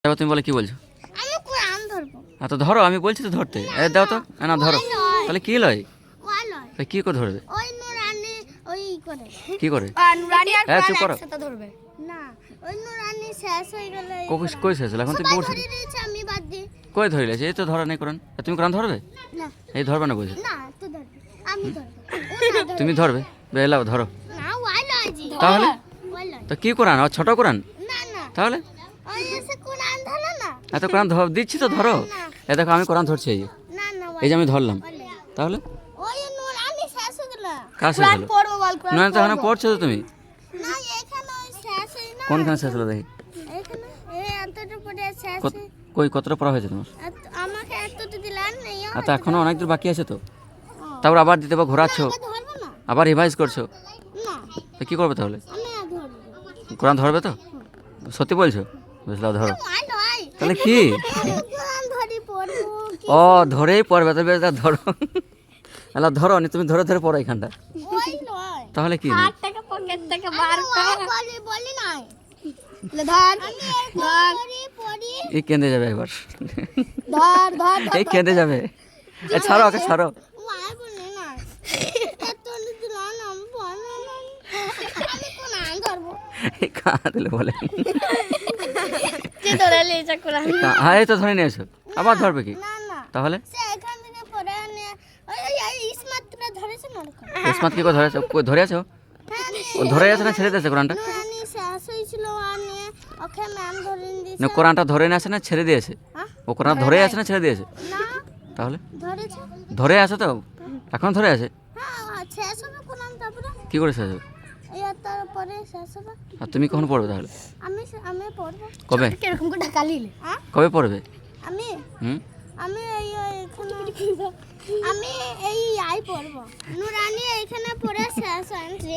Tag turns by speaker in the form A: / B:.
A: এবার তুমি বলে কি বলছো?
B: আমি কোরআন ধরবো।
A: তো ধরো, আমি বলছি তো ধরতে। দাও তো, না ধরো।
B: ওই লয়।
A: তাহলে কি লয়?
B: ওই লয়।
A: তাহলে কি করে ধরবে?
B: ওই নুরানি ওই করে।
A: কি করে?
C: নুরানি আর
A: হ্যাঁ,
C: কোরআন
A: চুপ করো।
C: একসাথে ধরবে।
B: না, ওই নুরানি শেষ হয়ে গেলে
A: কই শেষ হলো? এখন তুমি
B: সবাই
A: বলছো
B: ধরে নিয়েছে, আমি বাদ দিই।
A: কই ধরিলেছে? এই তো ধরা নেই কোরআন। তুমি কোরআন ধরবে?
B: না
A: এই ধরবে না বলছো?
B: না, তুই ধরবি, আমি ধরবো। ও না ধরবে।
A: তুমি ধরবে? বেলাও ধরো।
B: না, ওই লয় জি।
A: তাহলে
B: ওই লয়।
A: তো কি কোরআন? ছোট কোরআন?
B: না না,
A: তাহলে
B: ওই এসে কোরআন ধরে না।
A: এত কোরআন দিচ্ছি তো ধরো। দেখো আমি কোরআন ধরছি, এই যে।
B: না না,
A: এই যে আমি ধরলাম।
B: ওই লয়।
A: তাহলে
B: ওই নুরানি শেষ হয়ে গেল।
A: কার শেষ
C: কোরআন
A: হলো?
C: পড়বো বল, কোরআন
A: না তো এখানে পড়ছো তো তুমি।
B: না, এখানে ওই শেষ হই না।
A: কোনখানে শেষ হলো দেখি?
B: এখানে এই এতটা পড়ে শেষ
A: কত-
B: হই।
A: কই কতটা পড়া হয়েছে তোমার?
B: আমাকে এতটা দিলেন নেই।
A: তো এখনো অনেক দূর বাকি আছে তো। তারপর আবার দিতে বা ঘোরাচ্ছ,
B: ধরবো না।
A: আবার রিভাইজ করছো।
B: না,
A: তো কি করবে তাহলে?
B: আমি আর ধরবো।
A: কোরআন ধরবে তো? সত্যি বলছো? বুঝলাম, ধরো।
B: ওই লয়।
A: তাহলে কি?
B: আমি কোরআন ধরি পড়বো।
A: ও ধরেই পড়বে, তবে এটা ধরো। তাহলে ধরো নি, তুমি ধরে ধরে পড়ো এখানটা।
B: ওই লয়।
A: তাহলে কি?
C: হাত থেকে পকেট থেকে বার
B: আমি
C: করে
B: ওই বলি নাই।
C: ধর
B: আমি এরকম পড়ি।
A: এই কেঁদে যাবে এবার।
C: ধর ধর
A: এই কেঁদে যাবে। ছাড়ো, ওকে ছাড়ো।
B: ওই বলি নাই। এত দিলাম আমি পড়বো না। আমি কোরআন ধরবো।
A: এই কাঁদলে দিলে বলে।
C: যে ধরে লিয়েছে কোরআন।
A: হ্যাঁ, এই তো ধরে নিয়ে এসো। আবার ধরবে কি?
B: না না,
A: তাহলে
B: সে এখান থেকে পড়ে আনে। ওই ইসমাতটা ধরেছে না ওরকম।
A: ইসমাত কি করে ধরেছো? কই ধরে আছো?
B: হ্যাঁ,
A: ও ধরে আছে না ছেড়ে দিয়েছে কোরআনটা?
B: নুরানি শেষ হয়েছিল আনে, ওকে ম্যাম ধরে
A: না,
B: দিয়েছে।
A: কোরআনটা ধরে নিয়ে আসে না ছেড়ে দিয়েছে?
B: হ্যাঁ?
A: ও কোরআন ধরে আছে না ছেড়ে দিয়েছে?
B: না,
A: তাহলে
B: ধরেছে।
A: ধরে আছে তো, এখন ধরে আছে।
B: হ্যাঁ, শেষ হবে কোরআন, তারপরে
A: কি করে শেষ হবে?
B: তারপরে শেষ হবে।
A: আর তুমি কখন পড়বে তাহলে?
B: আমি পড়বো।
A: কবে?
C: কিরকম করে ঢাকা লিলে?
B: হ্যাঁ,
A: কবে পড়বে?
B: আমি
A: হুম
B: আমি এই এখানে আমি এই আই পড়বো। নুরানি এখানে পড়ে শেষ হয়েছে।